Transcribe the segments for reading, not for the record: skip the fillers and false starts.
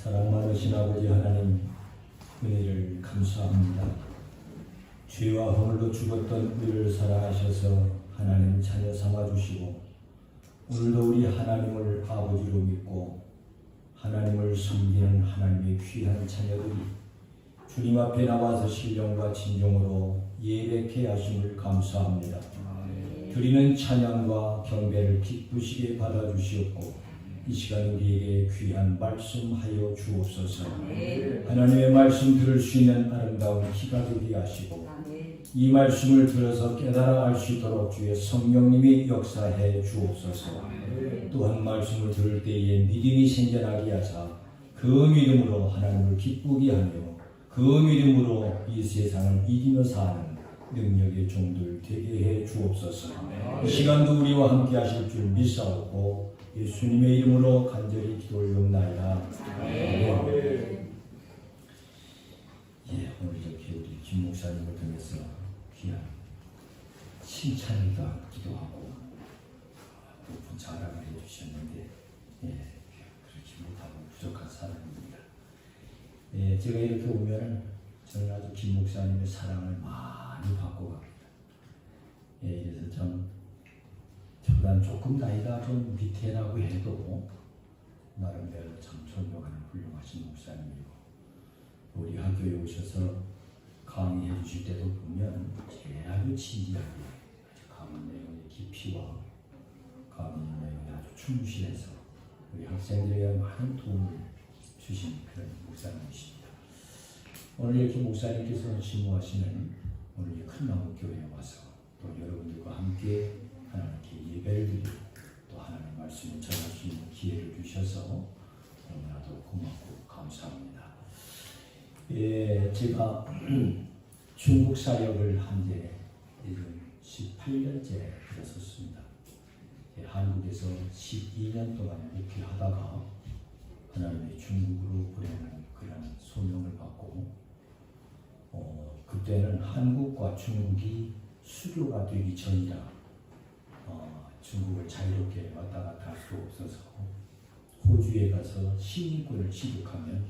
사랑 많으신 아버지 하나님, 은혜를 감사합니다. 죄와 허물로 죽었던 우리를 사랑하셔서 하나님 자녀 삼아주시고, 오늘도 우리 하나님을 아버지로 믿고 하나님을 섬기는 하나님의 귀한 자녀들이 주님 앞에 나와서 신령과 진정으로 예배케 하심을 감사합니다. 드리는 찬양과 경배를 기쁘시게 받아주시옵고, 이 시간 우리에게 귀한 말씀하여 주옵소서. 하나님의 말씀 들을 수 있는 아름다운 귀가 되게 하시고, 이 말씀을 들어서 깨달아 알 수 있도록 주의 성령님이 역사해 주옵소서. 또한 말씀을 들을 때에 믿음이 생겨나게 하사 그 믿음으로 하나님을 기쁘게 하며 그 믿음으로 이 세상을 이기며 사는 능력의 종들 되게 해 주옵소서. 이 시간도 우리와 함께 하실 줄 믿사오고 예수님의 이름으로 간절히 기도 올려옵나이다. 오늘 이렇게 우리 김 목사님을 통해서 귀한 칭찬과 기도하고 높은 자랑을 해주셨는데, 그렇지 못하고 부족한 사람입니다. 제가 이렇게 보면 저는 아주 김 목사님의 사랑을 많이 받고 갑니다. 그래서 저보다 조금 나이가 좀 밑에라고 해도 나름대로 참 존경하는 훌륭하신 목사님이고, 우리 학교에 오셔서 강의해 주실 때도 보면 아주 진지하게 강의 내용의 깊이와 강의 내용이 아주 충실해서 우리 학생들에게 많은 도움을 주신 그런 목사님이십니다. 오늘 이렇게 목사님께서 심호하시는 오늘 이 큰나무 교회에 와서 또 여러분들과 함께 하나님께 예배를 드리고 또 하나님의 말씀을 전할 수 있는 기회를 주셔서 너무나도 고맙고 감사합니다. 제가 중국 사역을 한 지 18년째 들었었습니다. 한국에서 12년 동안 목회하다가 하나님의 중국으로 보내는 그런 소명을 받고, 그때는 한국과 중국이 수교가 되기 전이라 중국을 자유롭게 왔다 갔다 할 수 없어서 호주에 가서 시민권을 취득하면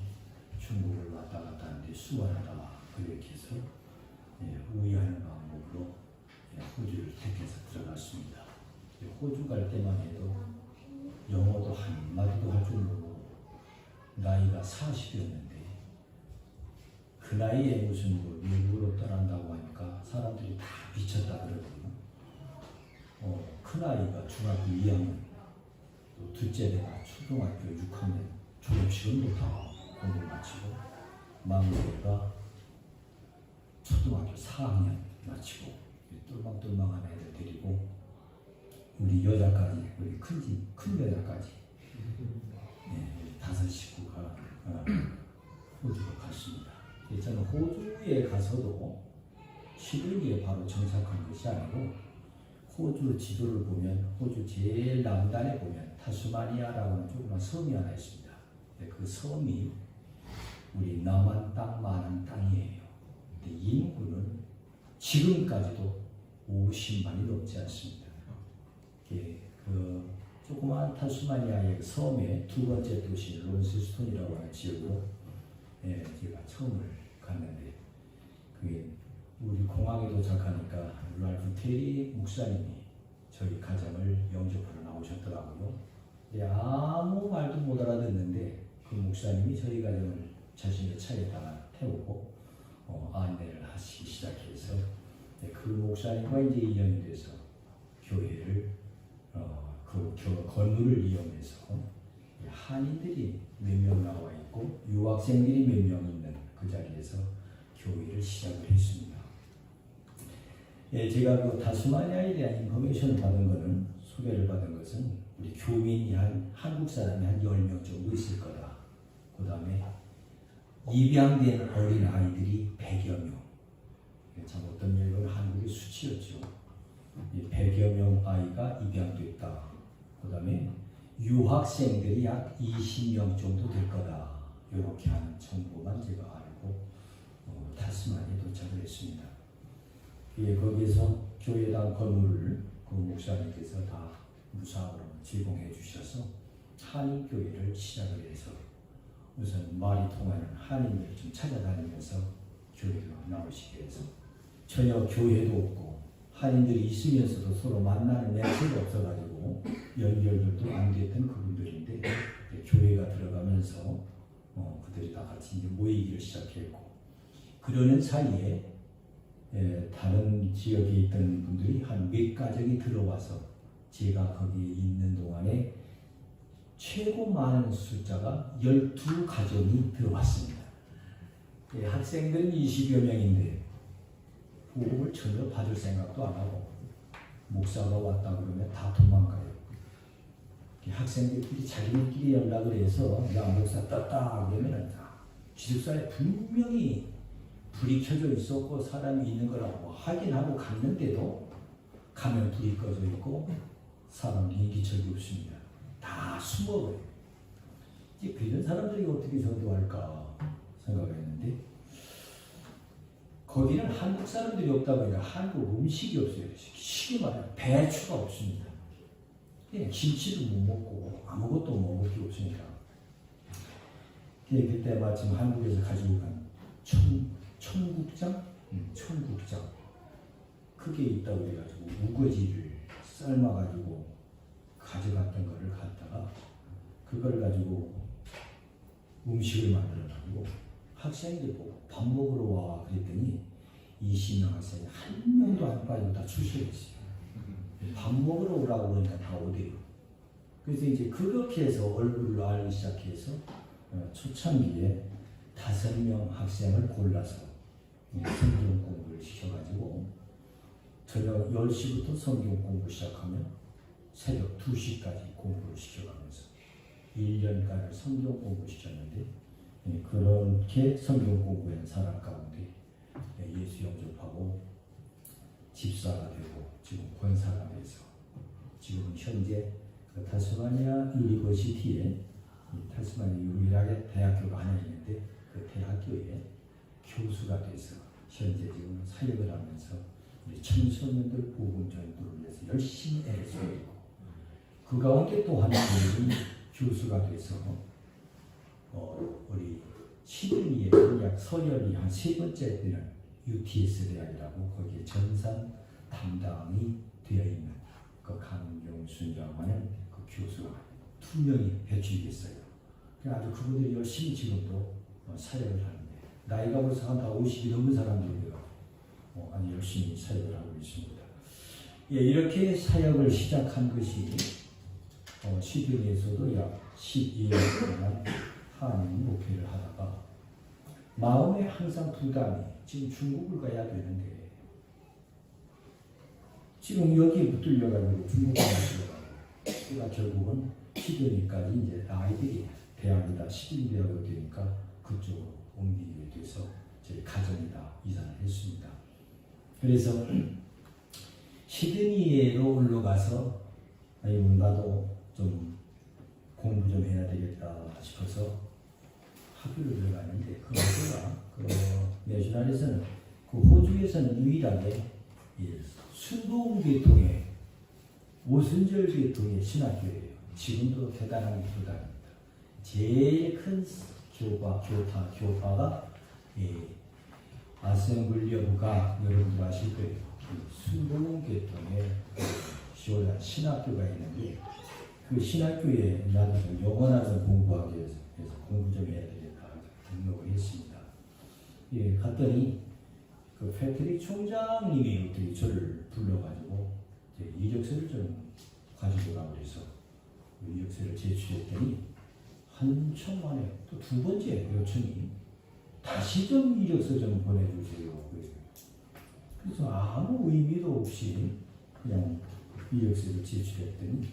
중국을 왔다 갔다 하는데 수월하다, 그렇게 해서 우회하는 방법으로 호주를 택해서 들어갔습니다. 호주 갈 때만 해도 영어도 한마디도 할 줄 모르고 나이가 40이었는데, 그 나이에 무슨 미국으로 떠난다고 하니까 사람들이 다 미쳤다 그러거든요. 큰아이가 중학교 2학년, 또 둘째가 초등학교 6학년 졸업식은 다 공부를 마치고, 막내가 초등학교 4학년 마치고, 똘망똘망한 애들 데리고 우리 여자까지, 우리 큰 여자까지 5 식구가 호주로 갔습니다. 저는 호주에 가서도 11기에 바로 정착한 것이 아니고, 호주 지도를 보면 호주 제일 남단에 보면 타스마니아라고 하는 조그만 섬이 하나 있습니다. 그 섬이 우리 남한 땅 많은 땅이에요. 근데 인구는 지금까지도 50만이 넘지 않습니다. 그 조그마한 타스마니아의 섬의 두 번째 도시 론세스톤이라고 하는 지역으로 제가 처음을 갔는데, 그게 우리 공항에 도착하니까 랄프 테리 목사님이 저희 가정을 영접하러 나오셨더라고요. 아무 말도 못 알아듣는데 그 목사님이 저희 가정을 자신의 차에다가 태우고 안내를 하시기 시작해서, 그 목사님과 이제 인연이 돼서 교회를 그 건물을 이용해서 한인들이 몇 명 나와 있고 유학생들이 몇 명 있는 그 자리에서 교회를 시작을 했습니다. 제가 그 타스마니아에 대한 인포메이션을 받은 것은, 소개를 받은 것은 우리 교민이 한국 사람이 한 10명 정도 있을 거다. 그 다음에 입양된 어린 아이들이 100여 명. 참 어떤 면은 한국의 수치였죠. 100여 명 아이가 입양됐다. 그 다음에 유학생들이 약 20명 정도 될 거다. 이렇게 하는 정보만 제가 알고 타스마니아에 도착을 했습니다. 거기서 교회당 건물을 그 목사님께서 다 무상으로 제공해 주셔서 한인교회를 시작을 해서 우선 말이 통하는 한인들을 좀 찾아다니면서 교회로 나오시게 해서 전혀 교회도 없고 한인들이 있으면서도 서로 만나는 매체가 없어가지고 연결도 안 됐던 그분들인데 교회가 들어가면서 그들이 다 같이 이제 모이기를 시작했고 그러는 사이에 다른 지역에 있던 분들이 한 몇 가정이 들어와서 제가 거기에 있는 동안에 최고 많은 숫자가 12가정이 들어왔습니다. 학생들은 20여 명인데 보험을 전혀 받을 생각도 안 하고 목사가 왔다 그러면 다 도망가요. 학생들끼리 자기들끼리 연락을 해서 야 목사 떴다 그러면 기숙사에 분명히 불이 켜져 있었고 사람이 있는 거라고 확인하고 갔는데도 가면 불이 꺼져 있고 사람 인기척이 없습니다. 다 숨어버려요. 이제 그런 사람들이 어떻게 전도할까 생각했는데 거기는 한국 사람들이 없다 보니까 한국 음식이 없어요. 쉽게 말하면 배추가 없습니다. 그냥 김치도 못 먹고 아무것도 먹을 게 없으니까 그때 마침 한국에서 가지고 간 청국장 크게 있다고 그래가지고 우거지를 삶아가지고 가져갔던 거를 갖다가 그걸 가지고 음식을 만들어가지고 학생들 보고 밥 먹으러 와 그랬더니 20명 학생이 한 명도 안 빠지고 다 출석했어요. 밥 먹으러 오라고 그러니까 다 오대요. 그래서 이제 그렇게 해서 얼굴을 알기 시작해서 초창기에 5명 학생을 골라서 성경 공부를 시켜가지고 저녁 10시부터 성경 공부 시작하면 새벽 2시까지 공부를 시켜가면서 1년간을 성경 공부 시켰는데 그렇게 성경 공부한 사람 가운데 예수 영접하고 집사가 되고 지금 권사가 돼서 지금 현재 타스마니아 유니버시티에 타스마니아 유일하게 대학교가 하나 있는데 그 대학교에 교수가 돼서 현재 지금 사역을 하면서 우리 청소년들 복음 전도를 위해서 열심히 애를 쓰고 있고 그 가운데 또 한 분이 교수가 돼서 우리 시드니에 약 서열이 한 3번째 되는 UTS 대학이라고 거기에 전산 담당이 되어 있는 그 강경순이라고 하는 그 교수가 2명이 배출이 됐어요. 아주 그분들이 열심히 지금도 사역을 하는데 나이가 벌써 한 다 50이 넘은 사람들이라 아주 열심히 사역을 하고 있습니다. 예, 이렇게 사역을 시작한 것이 시드니에서도 약 12년 동안 한인 목회를 하다가 마음에 항상 부담이 지금 중국을 가야 되는데 지금 여기에 붙들려가지고 중국을 가려고 그러니까 결국은 시드니까지 이제 아이들이 대학이다 시드니 대학이 되니까 그쪽으로 옮기게 돼서 저희 가정이 다 이사를 했습니다. 그래서 시드니에로 올라가서 나도 좀 공부 좀 해야 되겠다 싶어서 학교를 들어갔는데 그 학교가 내셔널에서는 그 호주에서는 유일하게 순복음 계통의 오순절 계통의 신학교예요. 지금도 대단한 교단입니다. 제일 큰 교파가 아셈블리 오브 갓 여러분들 아실 거예요. 순복음 계통의 신학교가 있는데 그 신학교에 나도 좀 영어나를 공부하기 위해서 공부 좀 해야 되겠다 등록을 했습니다. 예, 갔더니 그 패트릭 총장님이 어떻게 저를 불러가지고 이력서를 좀 가지고 가고 해서 이력서를 제출했더니 한참 만에 또 2번째 요청이 다시 좀 이력서 좀 보내주세요. 그래서 아무 의미도 없이 그냥 이력서를 제출했더니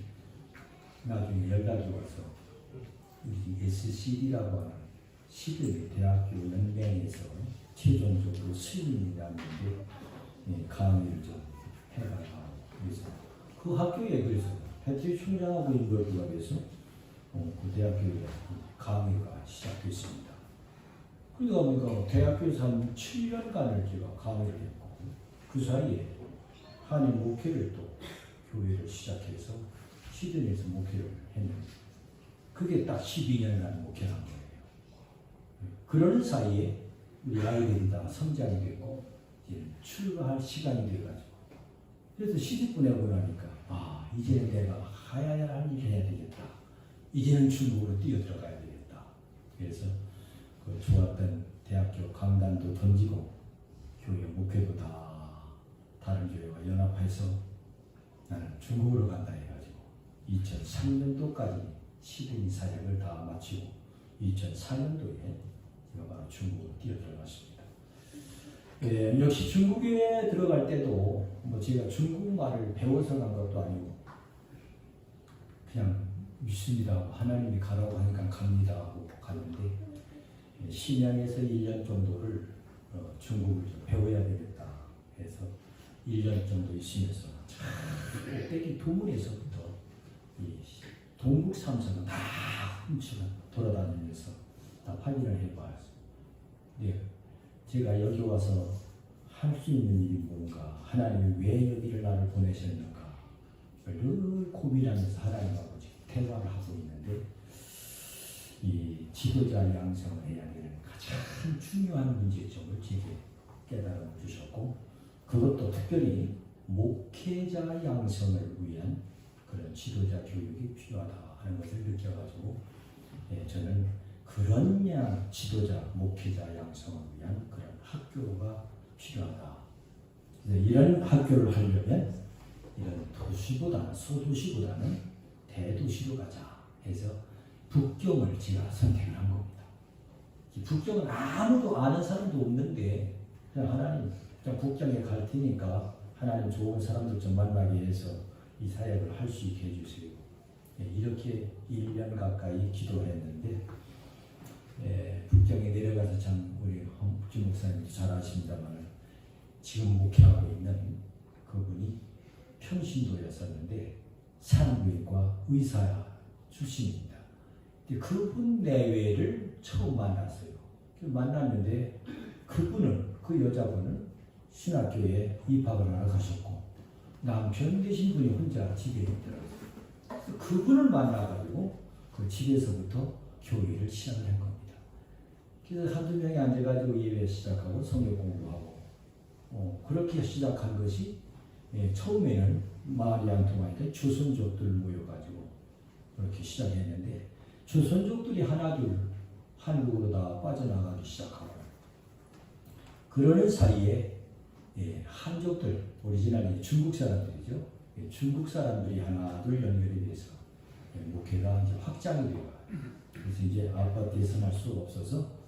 나중에 연락이 와서 SCD라고 하는 시드니 대학교 연맹에서 최종적으로 수임이 났는데 강의를 좀 해달라고 그래서 그 학교에 그래서 패트릭 총장하고 인걸브가 돼서 그 대학교에 강의가 시작됐습니다. 그러다 보니까 대학교에서 한 7년간을 제가 강의를 했고 그 사이에 한인 목회를 또 교회를 시작해서 시드니에서 목회를 했는데 그게 딱 12년간 목회한 거예요. 그러는 사이에 우리 아이들이 다 성장이 되고 이제 출가할 시간이 돼가지고 그래서 시집 보내고 나니까 이제는 내가 해야 할 일을 해야 되겠다. 이제는 중국으로 뛰어들어가야 되겠다. 그래서 그 좋았던 대학교 강단도 던지고 교회 목회도 다 다른 교회와 연합해서 나는 중국으로 간다 해가지고 2003년도까지 시드니 사역을 다 마치고 2004년도에 제가 바로 중국으로 뛰어들어갔습니다. 역시 중국에 들어갈 때도 뭐 제가 중국말을 배워서 간 것도 아니고 그냥 믿습니다. 하나님이 가라고 하니까 갑니다 하고 갔는데 신양에서 1년 정도를 중국을 좀 배워야 되겠다 해서 1년 정도 있으면서 꼭대기 도문에서부터 이 동국 삼성은 다 훔치고 돌아다니면서 다 확인을 해봐요. 네, 제가 여기 와서 할 수 있는 일이 뭔가, 하나님이 왜 여기를 나를 보내셨는가 늘 고민하면서 하나님하고 지금 대화를 하고 있는데 이 지도자 양성을 해야 되는 가장 중요한 문제점을 제게 깨달아 주셨고 그것도 특별히 목회자 양성을 위한 그런 지도자 교육이 필요하다 하는 것을 느껴가지고 저는 그런 지도자 목회자 양성을 위한 그런 학교가 필요하다. 이런 학교를 하려면 이런 소도시보다는 대도시로 가자 해서 북경을 제가 선택을 한 겁니다. 이 북경은 아무도 아는 사람도 없는데 그냥 하나님 그냥 북경에 갈 테니까 하나님 좋은 사람들 좀 만나게 해서 이 사역을 할 수 있게 해주세요. 이렇게 1년 가까이 기도를 했는데 북경에 내려가서 참 우리 홍국주 목사님도 잘 아십니다만 지금 목회하고 있는 그분이 평신도였었는데 산부인과 의사 출신입니다. 그분 내외를 처음 만났어요. 만났는데 그 여자분은 신학교에 입학을 하러 가셨고 남편 되신 분이 혼자 집에 있더라고요. 그분을 만나가지고 그 집에서부터 교회를 시작을 한 겁니다. 그래서 한두 명이 앉아가지고 예배 시작하고 성경 공부하고 그렇게 시작한 것이 처음에는 말이 안 통하니까 조선족들 모여가지고 그렇게 시작했는데 조선족들이 하나둘 한국으로 다 빠져나가기 시작하고 그러는 사이에 한족들, 오리지널이 중국 사람들이죠. 중국 사람들이 하나둘 연결이 돼서 목회가 이제 확장이 돼요. 그래서 이제 아파트에서 할 수가 없어서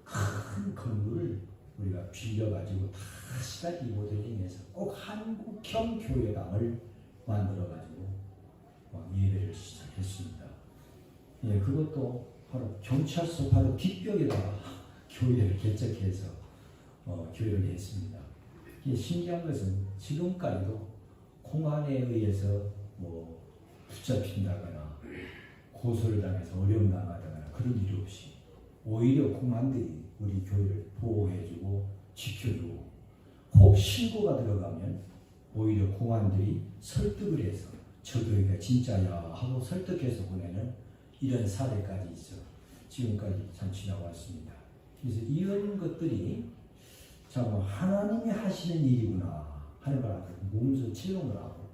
큰 건물을 우리가 빌려가지고 다시 리모델링해서 꼭 한국형 교회당을 만들어가지고 예배를 시작했습니다. 그것도 바로 경찰서 바로 뒷벽에다가 교회를 개척해서 교회를 했습니다. 이게 신기한 것은 지금까지도 공안에 의해서 붙잡힌다거나 고소를 당해서 어려움 당하거나 그런 일이 없이 오히려 공안들이 우리 교회를 보호해주고 지켜주고 혹 신고가 들어가면 오히려 공안들이 설득을 해서 저 교회가 진짜야 하고 설득해서 보내는 이런 사례까지 있어 지금까지 참 지나왔습니다. 그래서 이런 것들이 참 하나님이 하시는 일이구나 하는 걸 알고 몸소 체험을 하고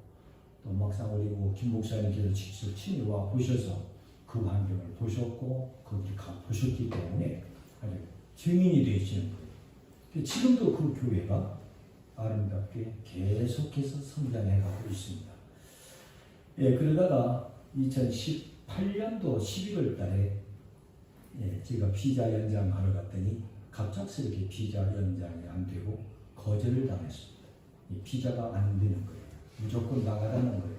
또 막상 우리 김 목사님께서 직접 친히 와 보셔서 그 환경을 보셨고 거기 가 보셨기 때문에 아주 증인이 되시는 거예요. 지금도 그 교회가 아름답게 계속해서 성장해가고 있습니다. 그러다가 2018년도 11월 달에 제가 비자 연장하러 갔더니 갑작스럽게 비자 연장이 안 되고 거절을 당했습니다. 이 비자가 안 되는 거예요. 무조건 나가라는 거예요.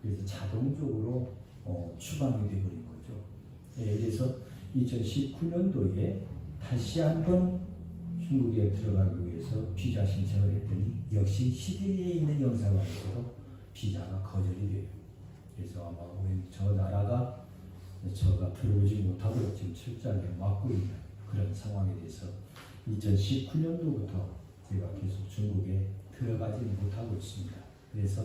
그래서 자동적으로 추방이 되어버린 거죠. 그래서 2019년도에 다시 한번 중국에 들어가기 위해서 비자 신청을 했더니 역시 시드니에 있는 영사관에서도 비자가 거절이 돼요. 그래서 아마 저 나라가 저가 들어오지 못하도록 지금 철저하게 막고 있는 그런 상황에 대해서 2019년도부터 제가 계속 중국에 들어가지 못하고 있습니다. 그래서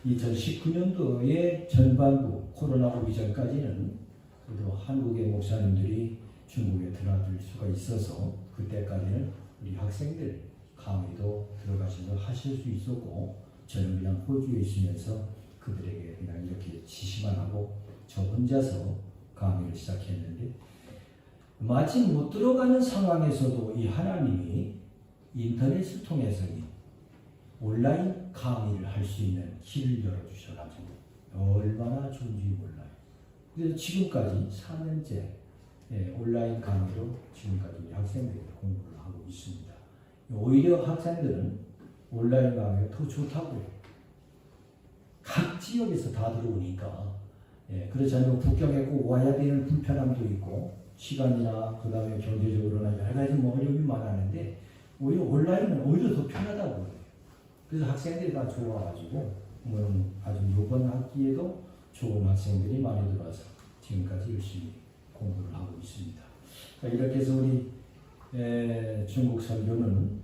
2019년도에 전반부 코로나 오기 전까지는 그래도 한국의 목사님들이 중국에 드나들 수가 있어서 그때까지는 우리 학생들 강의도 들어가셔서 하실 수 있었고 저는 그냥 호주에 있으면서 그들에게 그냥 이렇게 지시만 하고 저 혼자서 강의를 시작했는데 마치 못 들어가는 상황에서도 이 하나님이 인터넷을 통해서 온라인 강의를 할 수 있는 길을 열어주셔가지고 얼마나 좋은지 몰라요. 그래서 지금까지 4년째 온라인 강의로 지금까지 우리 학생들이 공부를 하고 있습니다. 오히려 학생들은 온라인 강의가 더 좋다고요. 각 지역에서 다 들어오니까 그렇지 않으면 국경에 꼭 와야 되는 불편함도 있고 시간이나 그 다음에 경제적으로나 여러 가지 어려움이 많았는데 오히려 온라인은 오히려 더 편하다고 해요. 그래서 학생들이 다 좋아가지고 아주 이번 학기에도 좋은 학생들이 많이 들어와서 지금까지 열심히 공부를 하고 있습니다. 이렇게 해서 우리 중국 선교는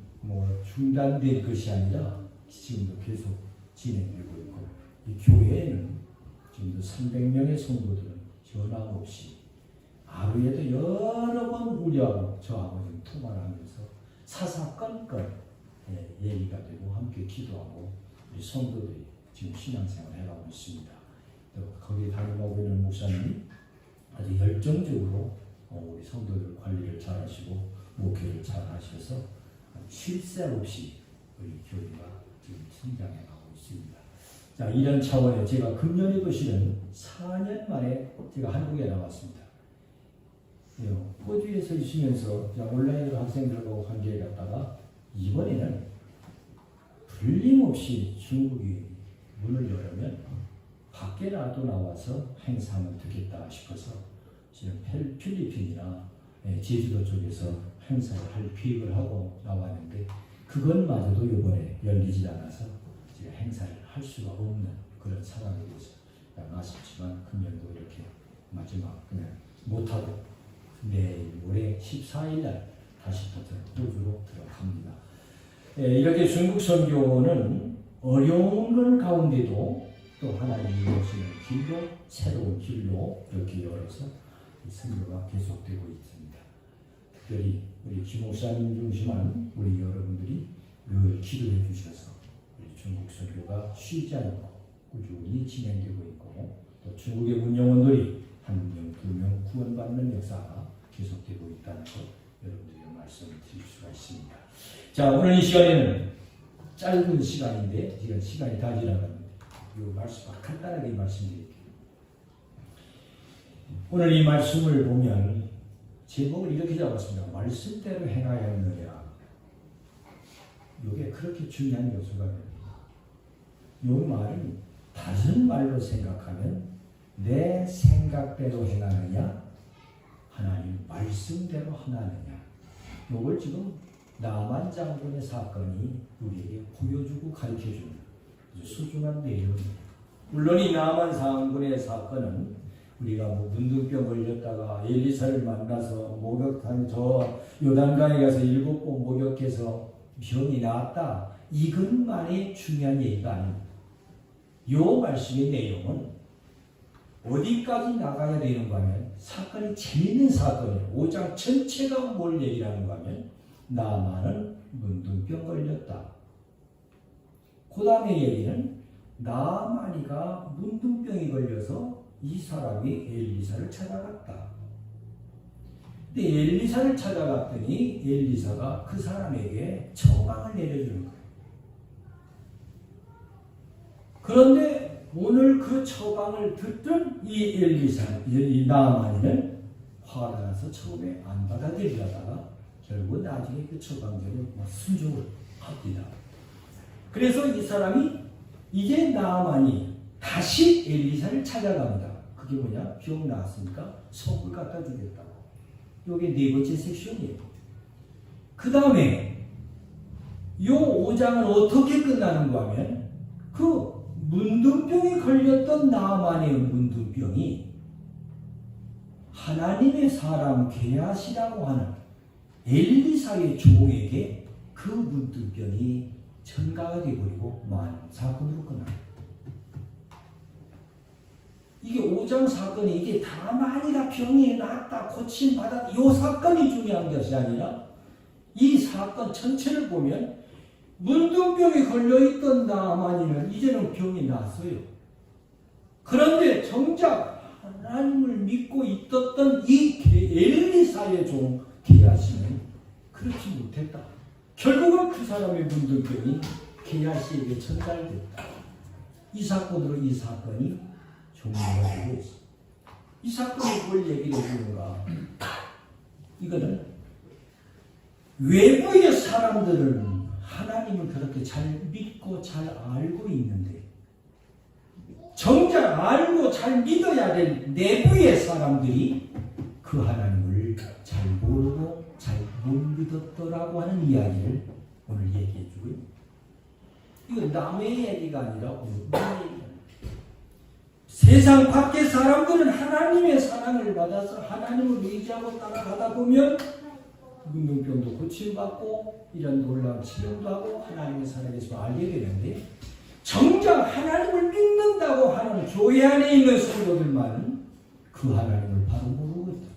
중단될 것이 아니라 지금도 계속 진행되고 있고 이 교회에는 지금도 300명의 성도들은 전함없이 하루에도 여러 번 우리하고 저하고 좀 통화를 하면서 사사건건 얘기가 되고 함께 기도하고 우리 성도들이 지금 신앙생활을 해가고 있습니다. 또 거기에 담임하고 있는 목사님이 아주 열정적으로 우리 성도들 관리를 잘 하시고 목회를 잘 하셔서 쉴 새 없이 우리 교회가 지금 성장해 가고 있습니다. 자, 이런 차원에 제가 금년에도 실은 4년 만에 제가 한국에 나왔습니다. 호주에서 있으면서 온라인으로 학생들하고 관계에 갔다가 이번에는 틀림없이 중국이 문을 열으면 밖에라도 나와서 행사하면 되겠다 싶어서 지금 필리핀이나 제주도 쪽에서 행사를 할 계획을 하고 나왔는데 그것마저도 이번에 열리지 않아서 지금 행사를 할 수가 없는 그런 상황이 돼서 아쉽지만 금년도 이렇게 마지막 그냥 못하고 내일 모레 14일 날 다시 호주로 들어갑니다. 이렇게 중국 선교는 어려운 걸 가운데도 또 하나님이 오시는 길로 새로운 길로 이렇게 열어서 선교가 계속되고 있습니다. 특별히 우리 김 목사님 중심한 우리 여러분들이 늘 기도해 주셔서 우리 중국 선교가 쉬지 않고 꾸준히 진행되고 있고 또 중국의 운영원들이 1명, 2명 구원받는 역사가 계속되고 있다는 것 여러분들에게 말씀을 드릴 수가 있습니다. 자, 오늘 이 시간에는 짧은 시간인데 지금 시간이 다 지나갔는데 이 말씀 간단하게 말씀드릴게요. 오늘 이 말씀을 보면 제목을 이렇게 잡았습니다. 말씀대로 행하였느냐. 이게 그렇게 중요한 요소가 됩니다. 이 말은 다른 말로 생각하면 내 생각대로 행하느냐 하나님 말씀대로 하느냐. 이걸 지금 나만 장군의 사건이 우리에게 보여주고 가르쳐주는 소중한 내용입니다. 물론 이 나만 장군의 사건은 우리가 문둥병 걸렸다가 엘리사를 만나서 목욕한 저 요단강에 가서 7번 목욕해서 병이 나았다. 이것만이 중요한 얘기가 아닙니다. 이 말씀의 내용은 어디까지 나가야 되는가 하면 사건이 재밌는 사건이에요. 5장 전체가 뭘 얘기하는가 하면 나만은 문둥병 걸렸다. 그 다음에 얘기는 나만이가 문둥병이 걸려서 이 사람이 엘리사를 찾아갔다. 근데 엘리사를 찾아갔더니 엘리사가 그 사람에게 처방을 내려주는 거예요. 그런데 오늘 그 처방을 듣던 이 엘리사, 이 나아만이는 화가 나서 처음에 안 받아들이다가 결국 나중에 그 처방대로 순종을 합니다. 그래서 이 사람이 이제 나아만이 다시 엘리사를 찾아갑니다. 그게 뭐냐? 병 나았으니까 속을 갖다 주겠다고. 이게 네 번째 섹션이에요. 그 다음에 이 5장은 어떻게 끝나는가 하면 그 문둥병이 걸렸던 나아만의 문둥병이 하나님의 사람 게하시라고 하는 엘리사의 종에게 그 문둥병이 전가가 되어버리고 많은 사건으로 끝납니다. 이게 오장 사건이 이게 다만이가 병이 낫다 고침받았다 이 사건이 중요한 것이 아니라 이 사건 전체를 보면 문둥병에 걸려있던 나만이는 이제는 병이 났어요. 그런데 정작 하나님을 믿고 있었던 이 엘리사의 종 게하시는 그렇지 못했다. 결국은 그 사람의 문둥병이 게하시에게 전달됐다. 이 사건으로 이 사건이 종료가 되고 있습니다. 이 사건이 뭘 얘기를 해주는가? 이거는 외부의 사람들은 하나님을 그렇게 잘 믿고 잘 알고 있는데 정작 알고 잘 믿어야 될 내부의 사람들이 그 하나님을 잘 모르고 잘 못 믿었더라고 하는 이야기를 오늘 얘기해 주고 있습니다. 이건 남의 얘기가 아니라 우리의 얘기입니다. 세상 밖의 사람들은 하나님의 사랑을 받아서 하나님을 의지하고 따라가다 보면 문둥병도 고침받고 이런 놀라운 치료도 하고 하나님의 사랑에서 알게 되는데 정작 하나님을 믿는다고 하는 교회 안에 있는 성도들만 그 하나님을 바로 모르고 있다.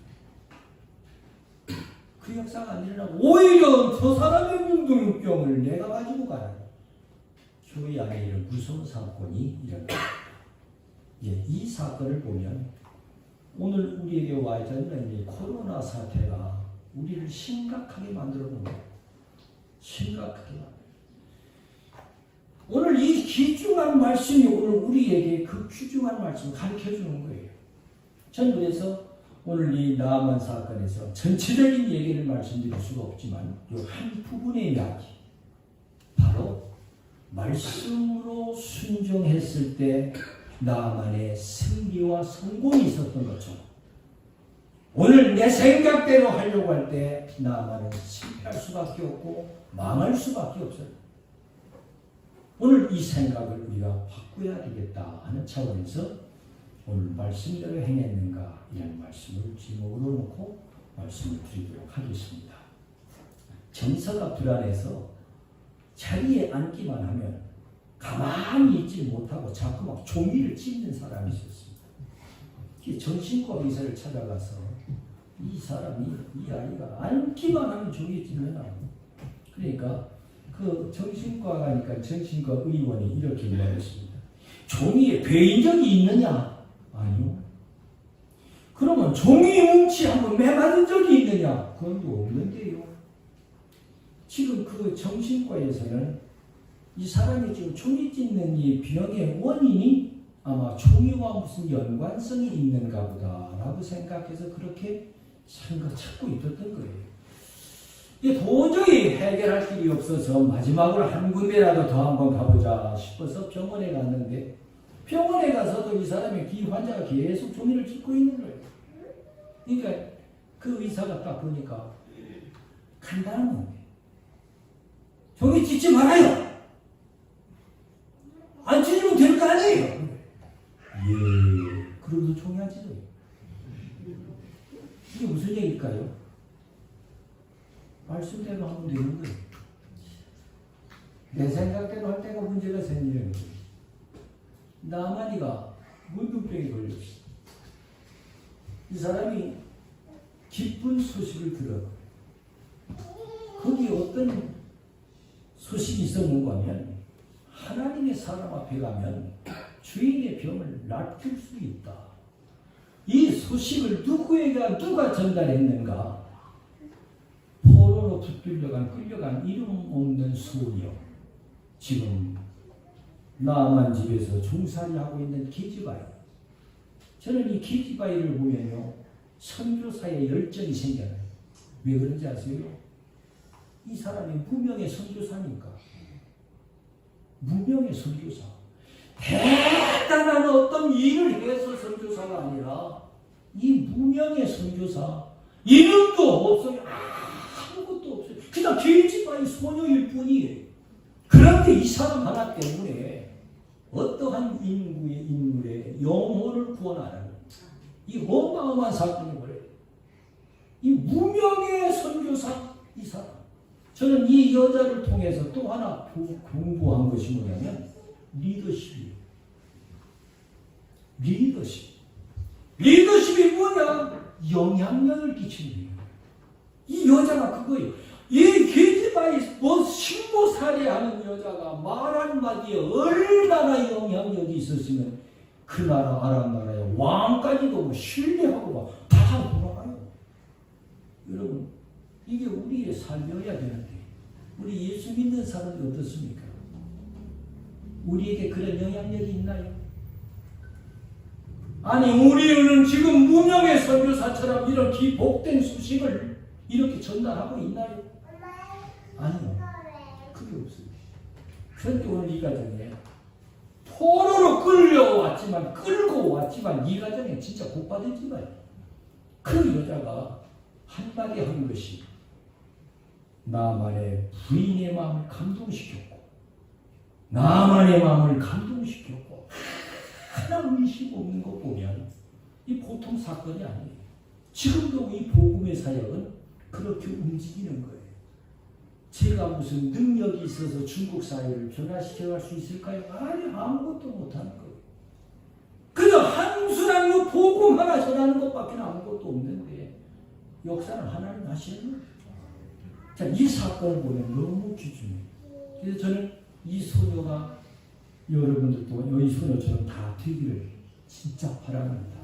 그 역사가 아니라 오히려 저 사람의 문둥병을 내가 가지고 가라. 교회 안에 이런 무서운 사건이 일어납니다. 이 사건을 보면 오늘 우리에게 와 있는 이 코로나 사태가 우리를 심각하게 만들어 놓은 거예요. 심각하게 만들어. 오늘 이 귀중한 말씀이 오늘 우리에게 그 귀중한 말씀을 가르쳐 주는 거예요. 저는 그래서 오늘 이 나아만 사건에서 전체적인 얘기를 말씀드릴 수가 없지만 이 한 부분의 이야기 바로 말씀으로 순종했을 때 나만의 승리와 성공이 있었던 것처럼 오늘 내 생각대로 하려고 할 때 나만은 실패할 수밖에 없고 망할 수밖에 없어요. 오늘 이 생각을 우리가 바꿔야 되겠다 하는 차원에서 오늘 말씀대로 행했는가 이런 말씀을 제목으로 놓고 말씀을 드리도록 하겠습니다. 정서가 불안해서 자리에 앉기만 하면 가만히 있지 못하고 자꾸 막 종이를 찢는 사람이 있었습니다. 정신과 의사를 찾아가서 이 사람이 이 아이가 앉기만 하면 종이 찢는 아이. 그러니까 그 정신과 가니까 정신과 의원이 이렇게 말했습니다. 종이에 베인 적이 있느냐? 아니요. 그러면 종이 뭉치 한번 매맞은 적이 있느냐? 그건 또 없는데요. 지금 그 정신과에서는 이 사람이 지금 종이 찢는 이 병의 원인이 아마 종이와 무슨 연관성이 있는가 보다라고 생각해서 그렇게 찾고 있었던 거예요. 이게 도저히 해결할 길이 없어서 마지막으로 한 군데라도 더 한번 가보자 싶어서 병원에 갔는데 병원에 가서도 이 사람의 귀 환자가 계속 종이를 찢고 있는 거예요. 그러니까 그 의사가 딱 보니까 간단한 거예요. 종이 찢지 말아요. 안 찢으면 될 거 아니에요. 예. 그러고도 종이 안 찢어요. 이게 무슨 얘기일까요? 말씀대로 하면 되는 거예요. 내 생각대로 할 때가 문제가 생기는 거예요. 나만이가 문둥병에 걸렸어. 이 사람이 기쁜 소식을 들어. 거기 어떤 소식이 있었는가 하면 하나님의 사람 앞에 가면 주인의 병을 낫을 수 있다. 이 소식을 누가 전달했는가? 포로로 끌려간 이름 없는 소녀. 지금 나만 집에서 종살이하고 있는 기지바이. 저는 이 기지바이를 보면요. 선교사의 열정이 생겨나요. 왜 그런지 아세요? 이 사람이 무명의 선교사니까. 무명의 선교사. 대단한 어떤 일을 해서 선교사가 아니라 이 무명의 선교사. 이름도 없어요. 아무것도 없어요. 그냥 기지바이 소녀일 뿐이에요. 그런데 이 사람 하나 때문에 어떠한 인물의 영혼을 구원하는 이 어마어마한 사건이 뭐예요? 이 무명의 선교사 이 사람. 저는 이 여자를 통해서 또 하나 공부한 것이 뭐냐면 리더십이에요. 리더십. 리더십이 뭐냐? 영향력을 끼치는 거예요. 이 여자가 그거예요. 이 계집아이 뭐 신고살이하는 여자가 말 한마디에 얼마나 영향력이 있었으면 그 나라 아람 나라의 왕까지도 신뢰하고 다 돌아가요. 여러분, 이게 우리의 삶이어야 되는데 우리 예수 믿는 사람이 어떻습니까? 우리에게 그런 영향력이 있나요? 아니, 우리는 지금 무명의 선교사처럼 이렇게 복된 소식을 이렇게 전달하고 있나요? 아니요. 그게 없어요. 그런데 오늘 이 가정에 포로로 끌고 왔지만 이 가정에 진짜 복 받을지 마요. 그 여자가 한마디 한 것이 나만의 부인의 마음을 감동시켰고 나만의 마음을 감동시켰고 하나 의심 없는 것 보면 이 보통 사건이 아니에요. 지금도 이 복음의 사역은 그렇게 움직이는 거예요. 제가 무슨 능력이 있어서 중국 사회를 변화시켜갈 수 있을까요? 아니, 아무것도 못하는 거예요. 그냥 한순한 복음 하나 전하는 것밖에 아무것도 없는데 역사는 하나님 하시는 거예요. 자, 이 사건을 보면 너무 귀중해요. 그래서 저는 이 소녀가 여러분들도 이 소녀처럼 다 되기를 진짜 바랍니다.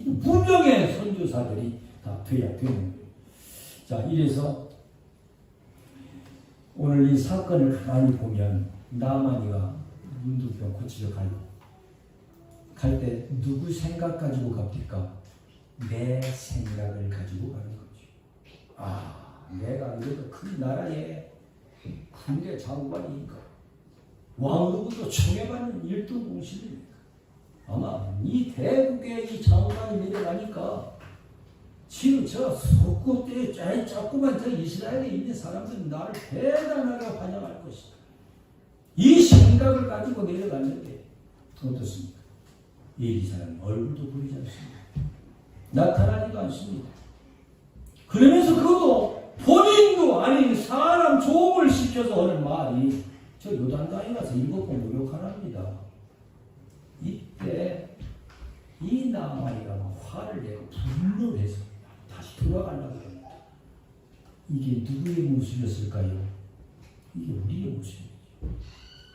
무명의 선교사들이 다 돼야 되는 거예요. 자, 이래서 오늘 이 사건을 가만히 보면 나만이가 문둥병 고치러 갈 때 누구 생각 가지고 갑니까? 내 생각을 가지고 가는 거죠. 아, 내가 이렇게 큰 나라에 군대 장관이니까 왕으로부터 총애받는 1등 공신이니까 아마 이 대국의 이 장관이 내려가니까 지금 저 속고대에 자꾸만 저 이스라엘에 있는 사람들은 나를 대단하게 환영할 것이다. 이 생각을 가지고 내려갔는데 어떻습니까? 이 사람은 얼굴도 보이지 않습니다. 나타나지도 않습니다. 그러면서 그것도 본인도 아닌 사람 조업을 시켜서 하는 말이 저 요단강에 가서 7번 목욕하랍니다. 이때 이 나만이가 화를 내고 분노를 해서 다시 돌아가려고 합니다. 이게 누구의 모습이었을까요? 이게 우리의 모습이죠.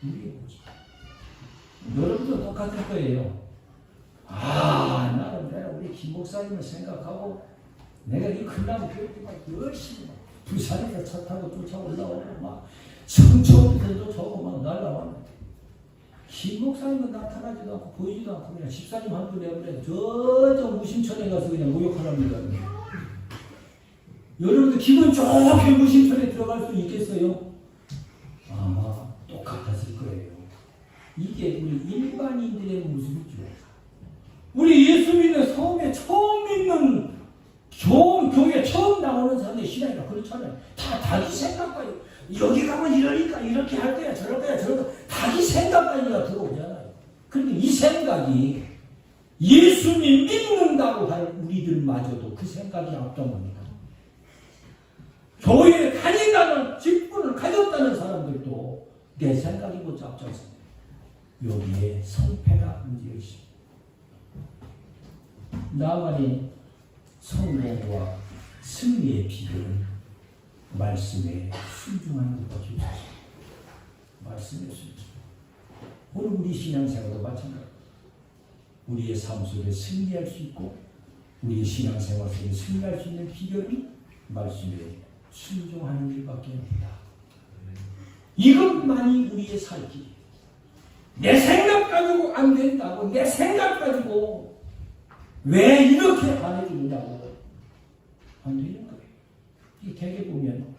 우리의 모습. 여러분도 똑같을 거예요. 아, 나는 내가 우리 김 목사님을 생각하고 내가 이 큰나무 교육만 열심히 부산에서 차 타고 쫓아 올라오고 막 성초부터 쫓아오고 막 날라왔는데 김 목사님은 나타나지도 않고 보이지도 않고 그냥 집사님 한 분 내버려 저 무심천에 가서 그냥 목욕하랍니다. 여러분들 기분 좋게 무심천에 들어갈 수 있겠어요? 아마 똑같았을 거예요. 이게 우리 일반인들의 모습이죠. 우리 예수 믿는 섬에 처음 믿는 교회 처음 나오는 사람의 신앙이가 그렇잖아요. 다 자기 생각까지 여기 가면 이러니까 이렇게 할 거야 저럴 거야 저럴 거야 자기 생각까지가 들어오잖아요. 그런데 이 생각이 예수님 믿는다고 할 우리들마저도 그 생각이 앞장합니다. 교회에 다닌다는 직분을 가졌다는 사람들도 내 생각이 먼저 앞장섭니다. 여기에 성패가 문제가 있습니다. 나만이 성공과 승리의 비결은 말씀에 순종하는 것밖에 없습니다. 말씀에 순종. 오늘 우리 신앙생활도 마찬가지입니다. 우리의 삶 속에 승리할 수 있고 우리의 신앙생활 속에 승리할 수 있는 비결이 말씀에 순종하는 일밖에 없다. 이것만이 우리의 살 길이에요. 내 생각 가지고 안 된다고 내 생각 가지고 왜 이렇게 안 해주느냐고 안 되는 거예요. 이 대개 보면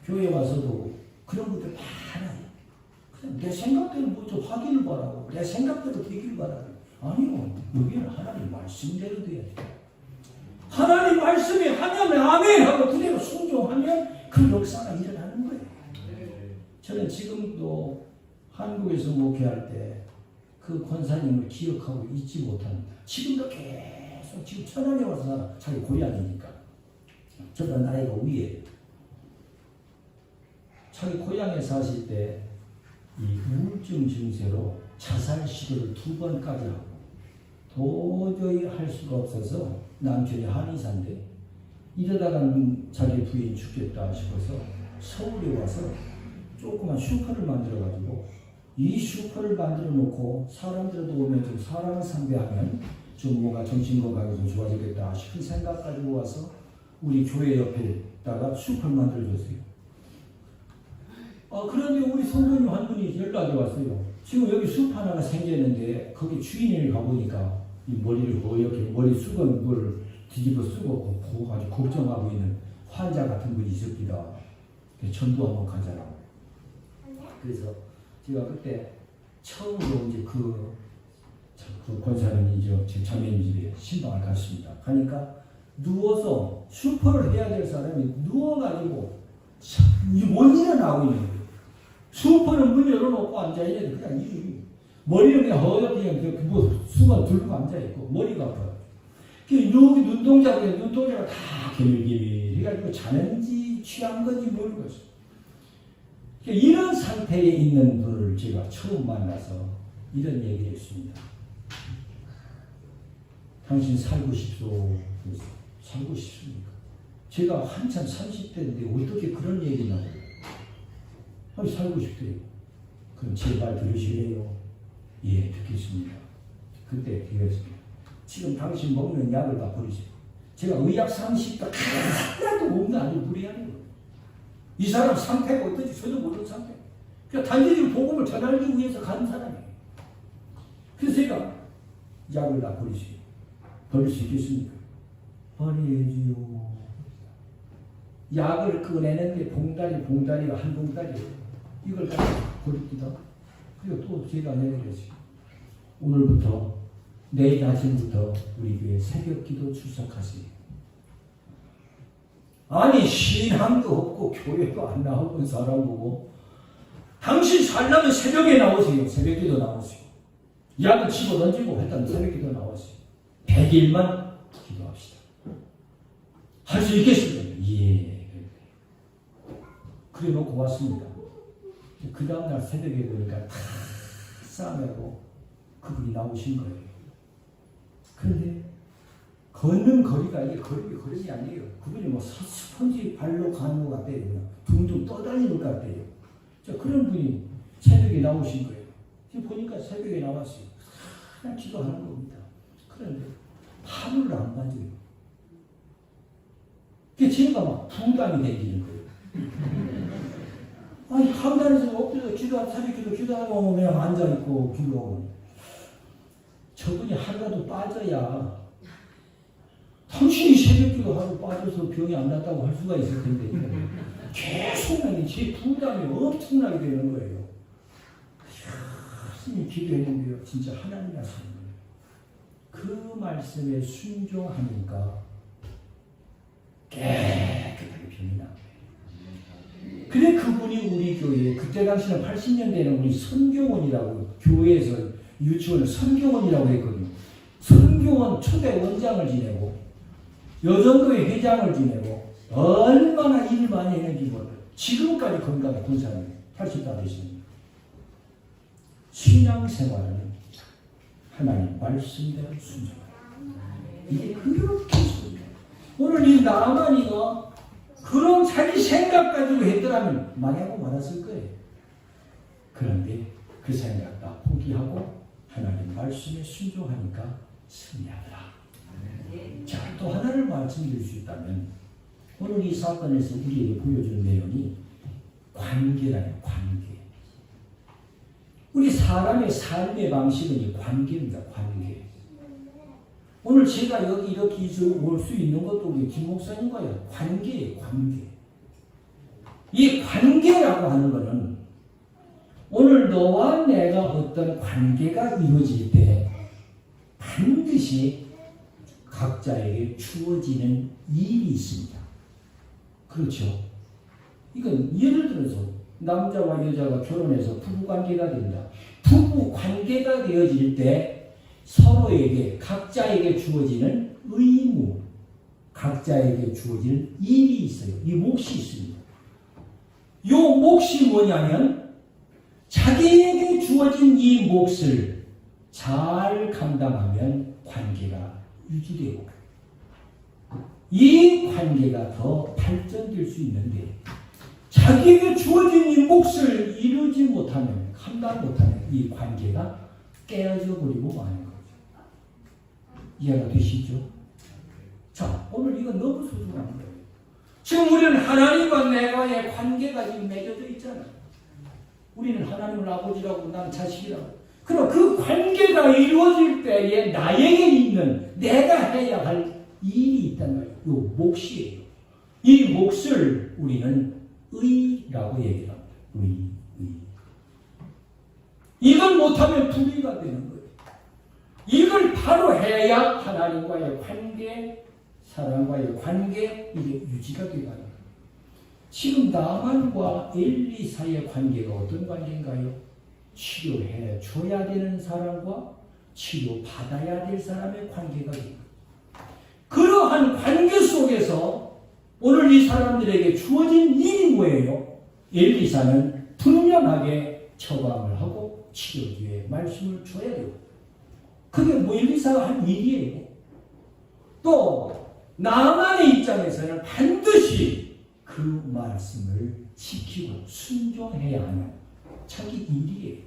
교회 와서도 그런 분들 많아요. 그냥 내 생각대로 뭐 좀 하기를 바라고 내 생각대로 되기를 바라고 아니요. 여기는 하나님 말씀대로 돼야 돼요. 하나님 말씀이 하면 아멘 하고 그대로 순종하면 그 역사가 일어나는 거예요. 저는 지금도 한국에서 목회할 때 그 권사님을 기억하고 잊지 못합니다. 지금도 계속 지금 천안에 와서 살아. 자기 고향이니까. 저보다 나이가 위에요. 자기 고향에 사실 때 이 우울증 증세로 자살 시도를 2번까지 하고 도저히 할 수가 없어서 남편이 한의사인데 이러다가는 자기 부인 죽겠다 싶어서 서울에 와서 조그만 슈퍼를 만들어가지고 이 슈퍼를 만들어 놓고 사람들도 오면 좀 사람을 상대하면 좀 뭔가 정신건강이 좀 좋아지겠다 싶은 생각 가지고 와서 우리 교회 옆에다가 슈퍼를 만들어줬어요. 그런데 우리 성도님 한 분이 연락이 왔어요. 지금 여기 숲 하나가 생겼는데 거기 주인을 가보니까 이 머리를 이렇게 머리 수건 뭘 뒤집어 쓰고 아주 걱정하고 있는 환자 같은 분이 있었기다. 전도 한번 가자라고. 그래서 제가 그때 처음으로 이제 그 권사님이 제 자매님 집에 신방을 갔습니다. 가니까 누워서 슈퍼를 해야 될 사람이 누워가지고 못 일어나고 있는 거예요. 슈퍼는 문 열어놓고 앉아있는데 그냥 머리는 그냥 허옇게 뭐 수건 들고 앉아있고 머리가 아파요. 눈동자가 다 개밀개밀 해가지고 자는지 취한 건지 모르겠어요. 이런 상태에 있는 분을 제가 처음 만나서 이런 얘기를 했습니다. 당신 살고 싶소? 살고 싶습니까? 제가 한참 30대인데 어떻게 그런 얘기 나와요? 살고 싶대요. 그럼 제 말 들으시래요? 예, 듣겠습니다. 그때 되었습니다. 지금 당신 먹는 약을 다 버리세요. 제가 의학 상식도 하나도 없는 아주 무리하는 거예요. 이 사람 상태가 어떤지 전혀 모르는 상태. 그냥 단지 복음을 전하기 위해서 간 사람이에요. 그래서 제가 약을 다 버리세요. 버릴 수 있겠습니까? 버려야지요. 약을 꺼내는데 봉다리가 한 봉다리예요. 이걸 다 버립니다. 그리고 또 제가 내려졌어요. 오늘부터 내일 아침부터 우리 교회 새벽기도 출석하세요. 아니 신앙도 없고 교회도 안 나오는 사람 보고 당신 살려면 새벽에 나오세요. 새벽기도 나오세요. 약을 집어던지고 일단 새벽기도 나오세요. 100일만 기도합시다. 할 수 있겠습니까? 예. 그래 놓고 왔습니다. 그 다음날 새벽에 보니까 다 싸매고 그분이 나오신 거예요. 그런데 걷는 거리가 이게 걸음이 아니에요. 그분이 뭐 스펀지 발로 가는 것 같아요. 그냥 둥둥 떠다니는 것 같아요. 그런 분이 새벽에 나오신 거예요. 지금 보니까 새벽에 나왔어요. 그냥 기도하는 겁니다. 그런데 하루를 안 맞아요. 그게 제가 막 부담이 되는 거예요. 아니, 강단에서 엎드려 기도하고 그냥 앉아있고 기도하고. 저분이 하루라도 빠져야 당신이 새벽 기도하고 빠져서 병이 안 났다고 할 수가 있을 텐데 계속 제 부담이 엄청나게 되는 거예요. 열심히 기도했는데요. 진짜 하나님 하시는 거예요. 그 말씀에 순종하니까 깨끗하게 병이 나요. 그래 그분이 우리 교회 그때 당시는 80년대에는 우리 선교원이라고 교회에서 유치원을 선교원이라고 했거든요. 선교원 초대 원장을 지내고 여전도회 회장을 지내고 얼마나 일을 많이 했는지 몰라요. 지금까지 건강해 본 사람이 80다 되십니다. 신앙생활은 하나님 말씀대로 순종하라. 이게 그렇게 중요해요. 오늘 이 나만이가 그런 자기 생각 가지고 했더라면 망하고 말았을 거예요. 그런데 그 생각 다 포기하고 하나님 말씀에 순종하니까 승리하더라. 자, 또 하나를 말씀드릴 수 있다면 오늘 이 사건에서 우리에게 보여주는 내용이 관계라요. 관계. 우리 사람의 삶의 방식은 이 관계입니다. 관계. 오늘 제가 여기 이렇게 올 수 있는 것도 우리 김 목사님과의 관계예요. 관계. 이 관계라고 하는 것은 오늘 너와 내가 어떤 관계가 이루어질 때 반드시 각자에게 주어지는 일이 있습니다. 그렇죠? 이건 예를 들어서 남자와 여자가 결혼해서 부부관계가 된다. 부부관계가 되어질 때 서로에게 각자에게 주어지는 의무, 각자에게 주어지는 일이 있어요. 이 몫이 있습니다. 이 몫이 뭐냐면 자기에게 주어진 이 몫을 잘 감당하면 관계가 유지되고 이 관계가 더 발전될 수 있는데 자기에게 주어진 이 몫을 이루지 못하면 감당 못하면 이 관계가 깨어져 버리고 마는 거죠. 이해가 되시죠? 자, 오늘 이건 너무 소중한 거예요. 지금 우리는 하나님과 내와의 관계가 지금 맺어져 있잖아요. 우리는 하나님을 아버지라고 난 자식이라고. 그럼 그 관계가 이루어질 때에 나에게 있는 내가 해야 할 일이 있단 말이에요. 이 몫이에요. 이 몫을 우리는 의라고 얘기를 합니다. 의. 이걸 못하면 불의가 되는 거예요. 이걸 바로 해야 하나님과의 관계, 사람과의 관계, 이게 유지가 되는 거예요. 지금 나만과 엘리사의 관계가 어떤 관계인가요? 치료해 줘야 되는 사람과 치료받아야 될 사람의 관계가 됩니다. 그러한 관계 속에서 오늘 이 사람들에게 주어진 일이 뭐예요? 엘리사는 분명하게 처방을 하고 치료주의 말씀을 줘야 돼요. 그게 뭐 엘리사가 한 일이에요. 또 나만의 입장에서는 반드시 그 말씀을 지키고 순종해야 하는 자기 일이에요.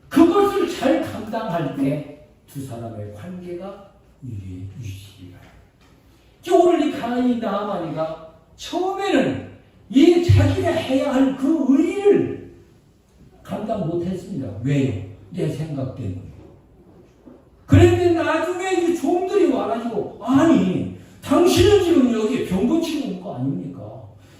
그것을 잘 감당할 때 두 사람의 관계가 유지가 해요. 오늘 이 가인이 나아만이가 처음에는 이 자기가 해야 할 그 의를 감당 못했습니다. 왜요? 내 생각 때문에. 그런데 나중에 이 종들이 와가지고 아니 당신은 지금 여기 병 고치고 온 거 아닙니까?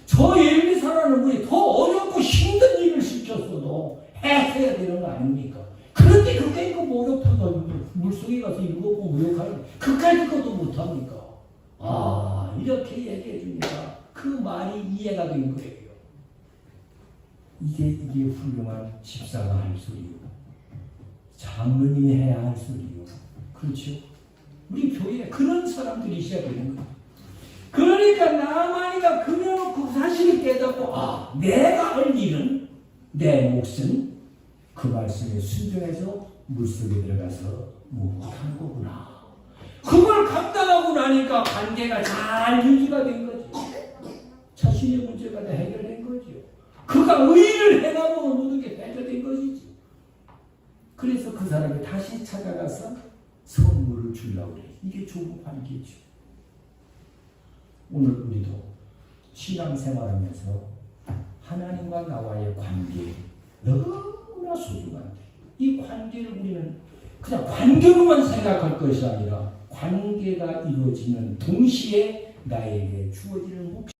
저 엘리사라는 분이 더 어렵고 힘든 일을 시켰어도 해야 되는 거 아닙니까? 그런데 그까지 그 목욕탕 물속에 가서 일곱 번 목욕하는 그까지 것도 못합니까? 아 이렇게 얘기해 주니까 그 말이 이해가 된 거예요. 이게 훌륭한 집사가 할 소리요. 장로님이 해야 할 소리요. 그렇죠? 우리 교회에 그런 사람들이 있어야 되는 거예요. 그러니까 나만이가 그 사실을 깨닫고 내가 할 일은 내 몫은 그 말씀에 순종해서 물속에 들어가서 목욕하는 거구나. 그걸 감당하고 나니까 관계가 잘 유지가 된 거죠. 자신의 문제가 다 해결된 거죠. 그가 의를 행하면 모든 게 해결된 것이지. 그래서 그 사람이 다시 찾아가서 선물을 주려고 그래. 이게 좋은 관계죠. 오늘 우리도 신앙생활하면서 하나님과 나와의 관계 너무나 소중한데 이 관계를 우리는 그냥 관계로만 생각할 것이 아니라 관계가 이루어지는 동시에 나에게 주어지는 몫이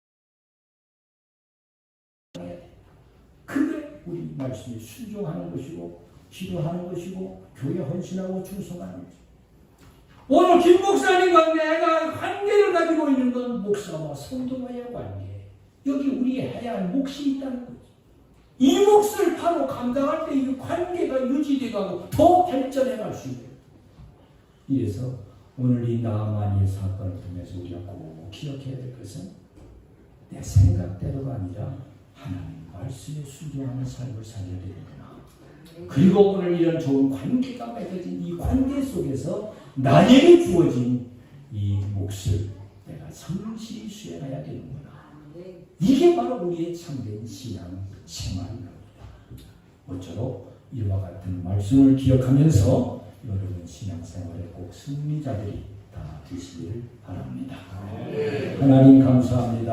그게 우리 말씀에 순종하는 것이고 기도하는 것이고 교회 헌신하고 충성하는 것이고 오늘 김 목사님과 내가 관계를 가지고 있는 건 목사와 성도와의 관계. 여기 우리가 해야 할 몫이 있다는 거죠. 이 몫을 바로 감당할 때 이 관계가 유지되고 더 발전해 갈 수 있어요. 이래서 오늘 이 나아만의 사건을 통해서 우리가 꼭 기억해야 될 것은 내 생각대로가 아니라 하나님 말씀에 순종하는 삶을 살려야 되는구나. 그리고 오늘 이런 좋은 관계가 맺어진 이 관계 속에서 나에게 주어진 이 몫을 내가 성실히 수행해야 되는구나. 이게 바로 우리의 참된 신앙 생활입니다. 모쪼록 이와 같은 말씀을 기억하면서 여러분 신앙생활에 꼭 승리자들이 다 되시길 바랍니다. 하나님 감사합니다.